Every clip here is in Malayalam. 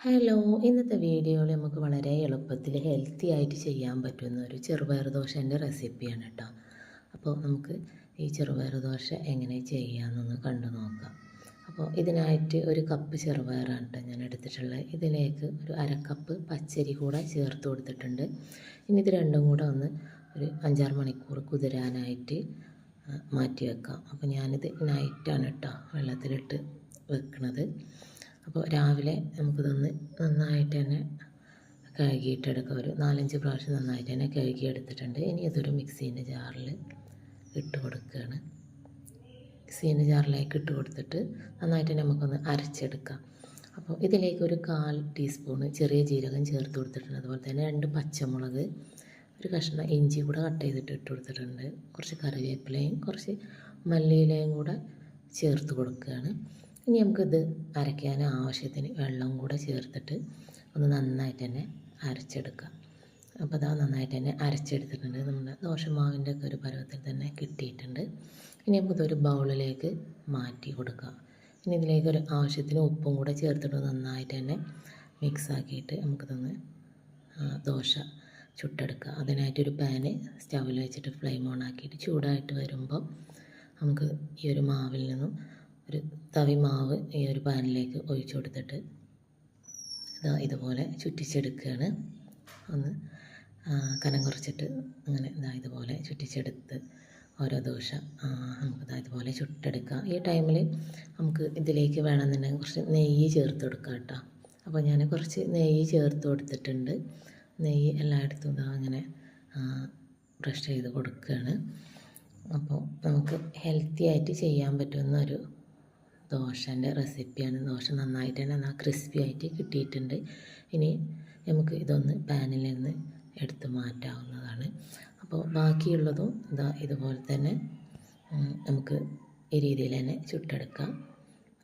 ഹലോ, ഇന്നത്തെ വീഡിയോയിൽ നമുക്ക് വളരെ എളുപ്പത്തിൽ ഹെൽത്തി ആയിട്ട് ചെയ്യാൻ പറ്റുന്ന ഒരു ചെറുപയർ ദോശേൻ്റെ റെസിപ്പിയാണ് കേട്ടോ. അപ്പോൾ നമുക്ക് ഈ ചെറുപയർ ദോശ എങ്ങനെ ചെയ്യാമെന്നൊന്ന് കണ്ടു നോക്കാം. അപ്പോൾ ഇതിനായിട്ട് ഒരു കപ്പ് ചെറുപയറാണ് കേട്ടോ ഞാൻ എടുത്തിട്ടുള്ളത്. ഇതിലേക്ക് ഒരു അരക്കപ്പ് പച്ചരി കൂടെ ചേർത്ത് കൊടുത്തിട്ടുണ്ട്. ഇനി ഇത് രണ്ടും കൂടെ ഒന്ന് ഒരു 5-6 മണിക്കൂർ കുതിരാനായിട്ട് മാറ്റി വെക്കാം. അപ്പോൾ ഞാനിത് നൈറ്റാണ് കേട്ടോ വെള്ളത്തിലിട്ട് വെക്കുന്നത്. അപ്പോൾ രാവിലെ നമുക്കിതൊന്ന് നന്നായിട്ട് തന്നെ കഴുകിയിട്ടെടുക്കാം. ഒരു 4-5 പ്രാവശ്യം നന്നായിട്ട് തന്നെ കഴുകിയെടുത്തിട്ടുണ്ട്. ഇനി ഇതൊരു മിക്സീൻ്റെ ജാറിൽ ഇട്ട് കൊടുക്കുകയാണ്. മിക്സീൻ്റെ ജാറിലേക്ക് ഇട്ട് കൊടുത്തിട്ട് നന്നായിട്ട് തന്നെ നമുക്കൊന്ന് അരച്ചെടുക്കാം. അപ്പോൾ ഇതിലേക്ക് ഒരു 1/4 ടീസ്പൂണ് ചെറിയ ജീരകം ചേർത്ത് കൊടുത്തിട്ടുണ്ട്. അതുപോലെ തന്നെ 2 പച്ചമുളക്, ഒരു കഷ്ണം ഇഞ്ചി കൂടെ കട്ട് ചെയ്തിട്ട് ഇട്ട് കൊടുത്തിട്ടുണ്ട്. കുറച്ച് കറിവേപ്പിലയും കുറച്ച് മല്ലിയിലയും കൂടെ ചേർത്ത് കൊടുക്കുകയാണ്. ഇനി നമുക്കിത് അരയ്ക്കാൻ ആവശ്യത്തിന് വെള്ളം കൂടെ ചേർത്തിട്ട് ഒന്ന് നന്നായിട്ട് തന്നെ അരച്ചെടുക്കാം. അപ്പോൾ അതാ നന്നായിട്ട് തന്നെ അരച്ചെടുത്തിട്ടുണ്ട്. നമ്മുടെ ദോശമാവിൻ്റെ ഒക്കെ ഒരു പരുവത്തിൽ തന്നെ കിട്ടിയിട്ടുണ്ട്. ഇനി നമുക്കിതൊരു ബൗളിലേക്ക് മാറ്റി കൊടുക്കാം. ഇനി ഇതിലേക്ക് ഒരു ആവശ്യത്തിന് ഉപ്പും കൂടെ ചേർത്തിട്ട് നന്നായിട്ട് തന്നെ മിക്സാക്കിയിട്ട് നമുക്കിതൊന്ന് ദോശ ചുട്ടെടുക്കുക. അതിനായിട്ടൊരു പാന് സ്റ്റൗവിൽ വെച്ചിട്ട് ഫ്ലെയിം ഓൺ ആക്കിയിട്ട് ചൂടായിട്ട് വരുമ്പോൾ നമുക്ക് ഈ ഒരു മാവിൽ നിന്നും ഒരു തവി മാവ് ഈ ഒരു പാനിലേക്ക് ഒഴിച്ചു കൊടുത്തിട്ട് ഇതുപോലെ ചുറ്റിച്ചെടുക്കുകയാണ്. ഒന്ന് കനം കുറച്ചിട്ട് അങ്ങനെ ഇതുപോലെ ചുറ്റിച്ചെടുത്ത് ഓരോ ദോശ നമുക്ക് ഇതുപോലെ ചുട്ടെടുക്കാം. ഈ ടൈമിൽ നമുക്ക് ഇതിലേക്ക് വേണമെന്നുണ്ടെങ്കിൽ കുറച്ച് നെയ്യ് ചേർത്ത് കൊടുക്കാം കേട്ടോ. അപ്പോൾ ഞാൻ കുറച്ച് നെയ്യ് ചേർത്ത് കൊടുത്തിട്ടുണ്ട്. നെയ്യ് എല്ലായിടത്തും അങ്ങനെ ബ്രഷ് ചെയ്ത് കൊടുക്കുകയാണ്. അപ്പോൾ നമുക്ക് ഹെൽത്തി ആയിട്ട് ചെയ്യാൻ പറ്റുന്ന ഒരു ദോശൻ്റെ റെസിപ്പിയാണ്. ദോശ നന്നായിട്ട് തന്നെ ക്രിസ്പി ആയിട്ട് കിട്ടിയിട്ടുണ്ട്. ഇനി നമുക്ക് ഇതൊന്ന് പാനിൽ നിന്ന് എടുത്ത് മാറ്റാവുന്നതാണ്. അപ്പോൾ ബാക്കിയുള്ളതും ഇതുപോലെ തന്നെ നമുക്ക് ഈ രീതിയിൽ തന്നെ ചുട്ടെടുക്കാം.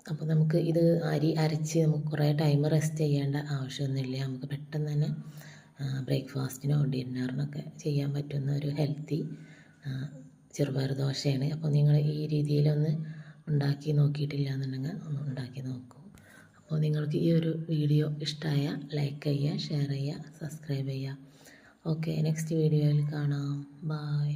അപ്പോൾ നമുക്ക് ഇത് അരി അരച്ച് നമുക്ക് കുറേ ടൈം റെസ്റ്റ് ചെയ്യേണ്ട ആവശ്യമൊന്നുമില്ല. നമുക്ക് പെട്ടെന്ന് തന്നെ ബ്രേക്ക്ഫാസ്റ്റിനോ ഡിന്നറിനൊക്കെ ചെയ്യാൻ പറ്റുന്ന ഒരു ഹെൽത്തി ചെറുപയർ ദോശയാണ്. അപ്പോൾ നിങ്ങൾ ഈ രീതിയിലൊന്ന് ഉണ്ടാക്കി നോക്കിയിട്ടില്ല എന്നുണ്ടെങ്കിൽ ഒന്ന് ഉണ്ടാക്കി നോക്കൂ. അപ്പോൾ നിങ്ങൾക്ക് ഈ ഒരു വീഡിയോ ഇഷ്ടമായ ലൈക്ക് ചെയ്യുക, ഷെയർ ചെയ്യുക, സബ്സ്ക്രൈബ് ചെയ്യുക. ഓക്കെ, നെക്സ്റ്റ് വീഡിയോയിൽ കാണാം. ബായ്.